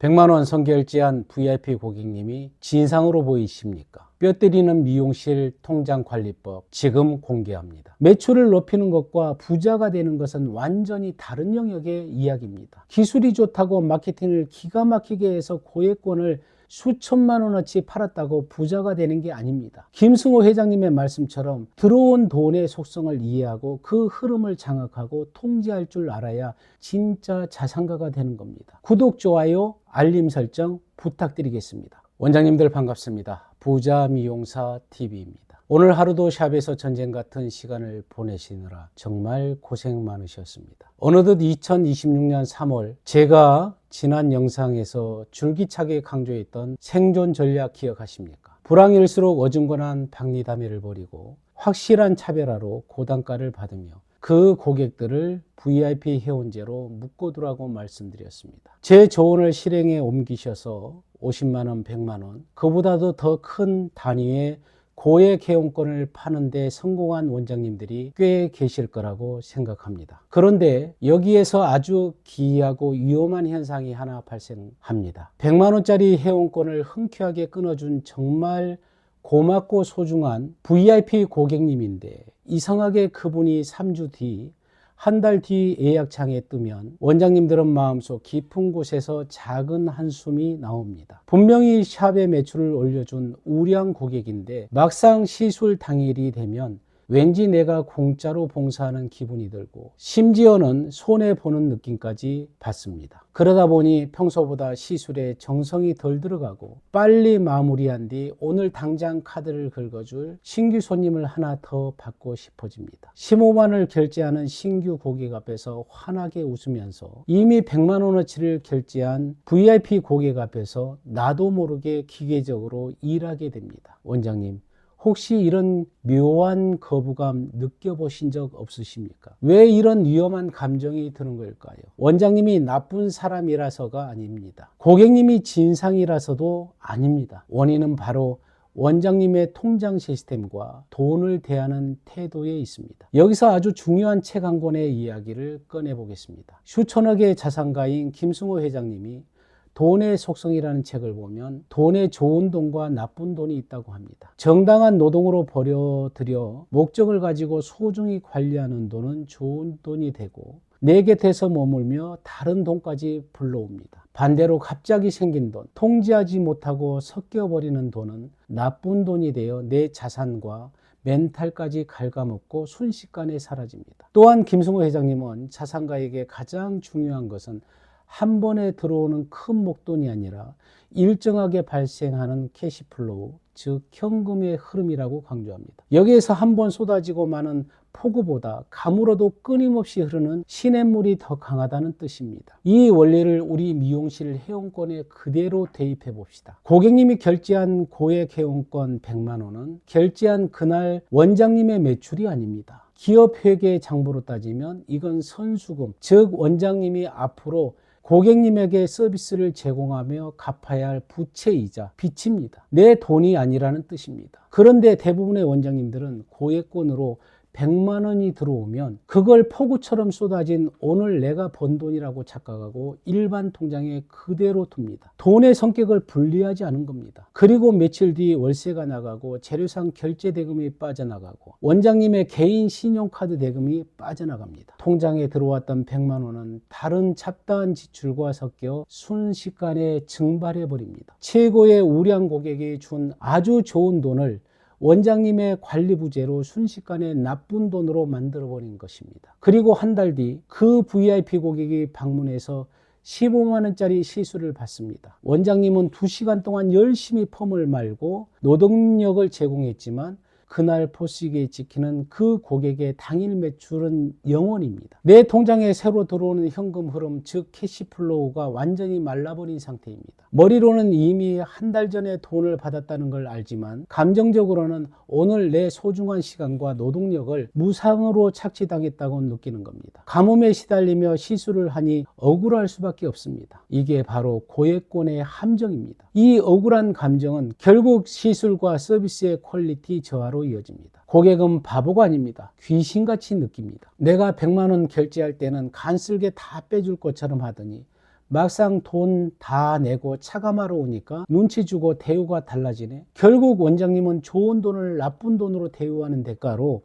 100만 원 선결제한 VIP 고객님이 진상으로 보이십니까? 뼈 때리는 미용실 통장 관리법 지금 공개합니다. 매출을 높이는 것과 부자가 되는 것은 완전히 다른 영역의 이야기입니다. 기술이 좋다고 마케팅을 기가 막히게 해서 고액권을 수천만 원어치 팔았다고 부자가 되는 게 아닙니다. 김승호 회장님의 말씀처럼 들어온 돈의 속성을 이해하고 그 흐름을 장악하고 통제할 줄 알아야 진짜 자산가가 되는 겁니다. 구독, 좋아요, 알림 설정 부탁드리겠습니다. 원장님들 반갑습니다. 부자 미용사 TV입니다. 오늘 하루도 샵에서 전쟁 같은 시간을 보내시느라 정말 고생 많으셨습니다. 어느덧 2026년 3월 제가 지난 영상에서 줄기차게 강조했던 생존 전략 기억하십니까? 불황일수록 어중간한 박리담회를 벌이고 확실한 차별화로 고단가를 받으며 그 고객들을 VIP 회원제로 묶어두라고 말씀드렸습니다. 제 조언을 실행에 옮기셔서 50만원, 100만원, 그보다도 더 큰 단위의 고액 회원권을 파는데 성공한 원장님들이 꽤 계실 거라고 생각합니다. 그런데 여기에서 아주 기이하고 위험한 현상이 하나 발생합니다. 100만원짜리 회원권을 흔쾌하게 끊어준 정말 고맙고 소중한 VIP 고객님인데 이상하게 그분이 3주 뒤, 한 달 뒤 예약창에 뜨면 원장님들은 마음속 깊은 곳에서 작은 한숨이 나옵니다. 분명히 샵의 매출을 올려준 우량 고객인데 막상 시술 당일이 되면 왠지 내가 공짜로 봉사하는 기분이 들고 심지어는 손해보는 느낌까지 받습니다. 그러다 보니 평소보다 시술에 정성이 덜 들어가고 빨리 마무리한 뒤 오늘 당장 카드를 긁어줄 신규 손님을 하나 더 받고 싶어집니다. 15만원을 결제하는 신규 고객 앞에서 환하게 웃으면서 이미 100만원어치를 결제한 VIP 고객 앞에서 나도 모르게 기계적으로 일하게 됩니다. 원장님, 혹시 이런 묘한 거부감 느껴보신 적 없으십니까? 왜 이런 위험한 감정이 드는 걸까요? 원장님이 나쁜 사람이라서가 아닙니다. 고객님이 진상이라서도 아닙니다. 원인은 바로 원장님의 통장 시스템과 돈을 대하는 태도에 있습니다. 여기서 아주 중요한 책 한 권의 이야기를 꺼내보겠습니다. 수천억의 자산가인 김승호 회장님이 돈의 속성이라는 책을 보면 돈에 좋은 돈과 나쁜 돈이 있다고 합니다. 정당한 노동으로 벌여들여 목적을 가지고 소중히 관리하는 돈은 좋은 돈이 되고 내 곁에서 머물며 다른 돈까지 불러옵니다. 반대로 갑자기 생긴 돈, 통제하지 못하고 섞여버리는 돈은 나쁜 돈이 되어 내 자산과 멘탈까지 갉아먹고 순식간에 사라집니다. 또한 김승호 회장님은 자산가에게 가장 중요한 것은 한 번에 들어오는 큰 목돈이 아니라 일정하게 발생하는 캐시플로우, 즉 현금의 흐름이라고 강조합니다. 여기에서 한 번 쏟아지고 마는 폭우보다 가물어도 끊임없이 흐르는 시냇물이 더 강하다는 뜻입니다. 이 원리를 우리 미용실 회원권에 그대로 대입해 봅시다. 고객님이 결제한 고액 회원권 100만 원은 결제한 그날 원장님의 매출이 아닙니다. 기업 회계 장부로 따지면 이건 선수금, 즉 원장님이 앞으로 고객님에게 서비스를 제공하며 갚아야 할 부채이자 빚입니다. 내 돈이 아니라는 뜻입니다. 그런데 대부분의 원장님들은 고액권으로 100만 원이 들어오면 그걸 폭우처럼 쏟아진 오늘 내가 번 돈이라고 착각하고 일반 통장에 그대로 둡니다. 돈의 성격을 분리하지 않은 겁니다. 그리고 며칠 뒤 월세가 나가고 재료상 결제 대금이 빠져나가고 원장님의 개인 신용카드 대금이 빠져나갑니다. 통장에 들어왔던 100만 원은 다른 잡다한 지출과 섞여 순식간에 증발해 버립니다. 최고의 우량 고객이 준 아주 좋은 돈을 원장님의 관리 부재로 순식간에 나쁜 돈으로 만들어버린 것입니다. 그리고 한 달 뒤 그 VIP 고객이 방문해서 15만 원짜리 시술을 받습니다. 원장님은 2시간 동안 열심히 펌을 말고 노동력을 제공했지만 그날 포스기에 찍히는 그 고객의 당일 매출은 0원입니다. 내 통장에 새로 들어오는 현금 흐름, 즉 캐시플로우가 완전히 말라버린 상태입니다. 머리로는 이미 한 달 전에 돈을 받았다는 걸 알지만 감정적으로는 오늘 내 소중한 시간과 노동력을 무상으로 착취당했다고 느끼는 겁니다. 가뭄에 시달리며 시술을 하니 억울할 수밖에 없습니다. 이게 바로 고액권의 함정입니다. 이 억울한 감정은 결국 시술과 서비스의 퀄리티 저하로 이어집니다. 고객은 바보가 아닙니다. 귀신같이 느낍니다. 내가 100만 원 결제할 때는 간쓸게 다 빼줄 것처럼 하더니 막상 돈 다 내고 차감하러 오니까 눈치 주고 대우가 달라지네. 결국 원장님은 좋은 돈을 나쁜 돈으로 대우하는 대가로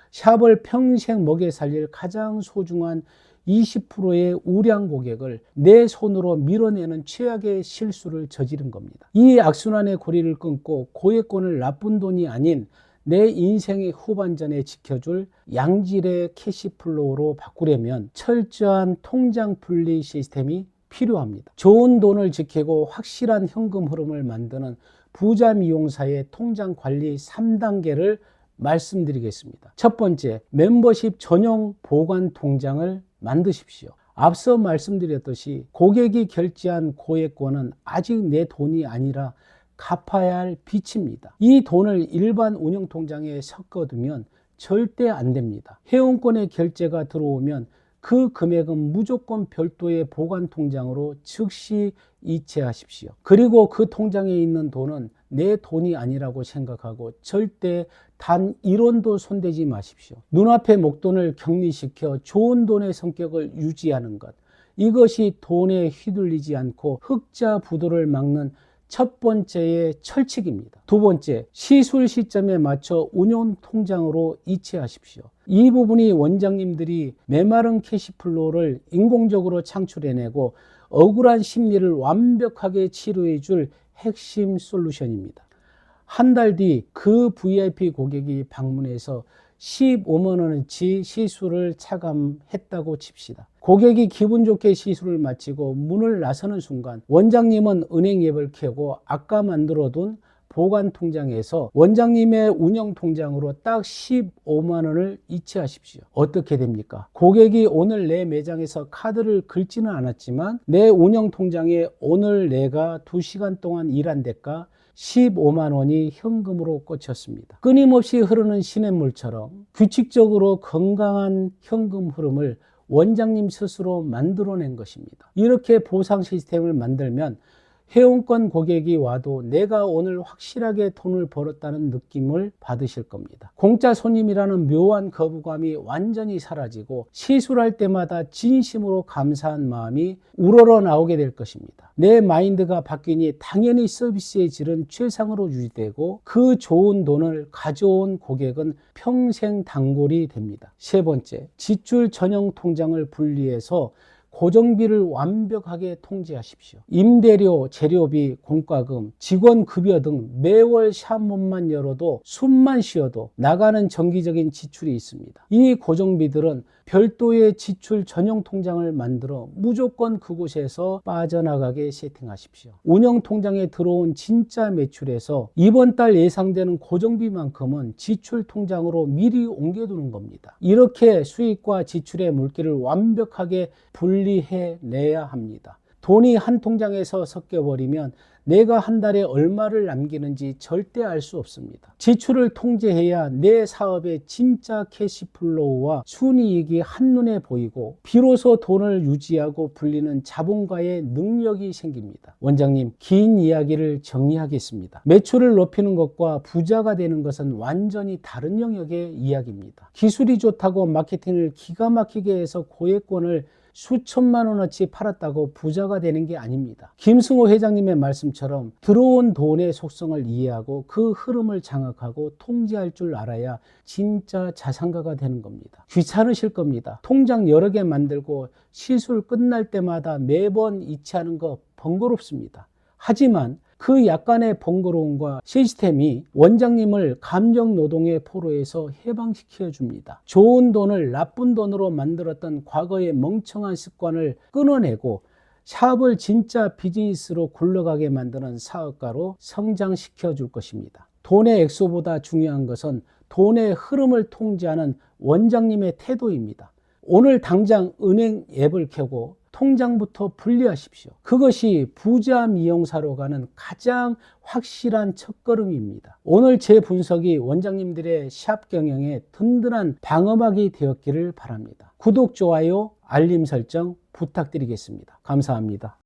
샵을 평생 먹여 살릴 가장 소중한 20%의 우량 고객을 내 손으로 밀어내는 최악의 실수를 저지른 겁니다. 이 악순환의 고리를 끊고 고액권을 나쁜 돈이 아닌 내 인생의 후반전에 지켜줄 양질의 캐시플로우로 바꾸려면 철저한 통장 분리 시스템이 필요합니다. 좋은 돈을 지키고 확실한 현금 흐름을 만드는 부자 미용사의 통장 관리 3단계를 말씀드리겠습니다. 첫 번째, 멤버십 전용 보관 통장을 만드십시오. 앞서 말씀드렸듯이 고객이 결제한 고액권은 아직 내 돈이 아니라 갚아야 할 빚입니다. 이 돈을 일반 운영통장에 섞어두면 절대 안 됩니다. 회원권의 결제가 들어오면 그 금액은 무조건 별도의 보관통장으로 즉시 이체하십시오. 그리고 그 통장에 있는 돈은 내 돈이 아니라고 생각하고 절대 단 1원도 손대지 마십시오. 눈앞의 목돈을 격리시켜 좋은 돈의 성격을 유지하는 것, 이것이 돈에 휘둘리지 않고 흑자 부도를 막는 첫 번째의 철칙입니다. 두 번째, 시술 시점에 맞춰 운용 통장으로 이체하십시오. 이 부분이 원장님들이 메마른 캐시플로우를 인공적으로 창출해내고 억울한 심리를 완벽하게 치료해 줄 핵심 솔루션입니다. 한 달 뒤 그 VIP 고객이 방문해서 15만 원어치 시술을 차감했다고 칩시다. 고객이 기분 좋게 시술을 마치고 문을 나서는 순간 원장님은 은행 앱을 켜고 아까 만들어둔 보관 통장에서 원장님의 운영 통장으로 딱 15만 원을 이체하십시오. 어떻게 됩니까? 고객이 오늘 내 매장에서 카드를 긁지는 않았지만 내 운영 통장에 오늘 내가 2시간 동안 일한 대가 15만 원이 현금으로 꽂혔습니다. 끊임없이 흐르는 시냇물처럼 규칙적으로 건강한 현금 흐름을 원장님 스스로 만들어낸 것입니다. 이렇게 보상 시스템을 만들면 회원권 고객이 와도 내가 오늘 확실하게 돈을 벌었다는 느낌을 받으실 겁니다. 공짜 손님이라는 묘한 거부감이 완전히 사라지고 시술할 때마다 진심으로 감사한 마음이 우러러 나오게 될 것입니다. 내 마인드가 바뀌니 당연히 서비스의 질은 최상으로 유지되고 그 좋은 돈을 가져온 고객은 평생 단골이 됩니다. 세 번째, 지출 전용 통장을 분리해서 고정비를 완벽하게 통제하십시오. 임대료, 재료비, 공과금, 직원급여 등 매월 샵문만 열어도 숨만 쉬어도 나가는 정기적인 지출이 있습니다. 이 고정비들은 별도의 지출 전용 통장을 만들어 무조건 그곳에서 빠져나가게 세팅하십시오. 운영 통장에 들어온 진짜 매출에서 이번 달 예상되는 고정비만큼은 지출 통장으로 미리 옮겨두는 겁니다. 이렇게 수익과 지출의 물기를 완벽하게 분리해내야 합니다. 돈이 한 통장에서 섞여버리면 내가 한 달에 얼마를 남기는지 절대 알 수 없습니다. 지출을 통제해야 내 사업의 진짜 캐시플로우와 순이익이 한눈에 보이고 비로소 돈을 유지하고 불리는 자본가의 능력이 생깁니다. 원장님, 긴 이야기를 정리하겠습니다. 매출을 높이는 것과 부자가 되는 것은 완전히 다른 영역의 이야기입니다. 기술이 좋다고 마케팅을 기가 막히게 해서 고액권을 수천만 원어치 팔았다고 부자가 되는 게 아닙니다. 김승호 회장님의 말씀처럼 들어온 돈의 속성을 이해하고 그 흐름을 장악하고 통제할 줄 알아야 진짜 자산가가 되는 겁니다. 귀찮으실 겁니다. 통장 여러 개 만들고 시술 끝날 때마다 매번 이체하는 거 번거롭습니다. 하지만 그 약간의 번거로움과 시스템이 원장님을 감정노동의 포로에서 해방시켜 줍니다. 좋은 돈을 나쁜 돈으로 만들었던 과거의 멍청한 습관을 끊어내고 샵을 진짜 비즈니스로 굴러가게 만드는 사업가로 성장시켜 줄 것입니다. 돈의 액수보다 중요한 것은 돈의 흐름을 통제하는 원장님의 태도입니다. 오늘 당장 은행 앱을 켜고 통장부터 분리하십시오. 그것이 부자 미용사로 가는 가장 확실한 첫걸음입니다. 오늘 제 분석이 원장님들의 샵 경영에 든든한 방어막이 되었기를 바랍니다. 구독, 좋아요, 알림 설정 부탁드리겠습니다. 감사합니다.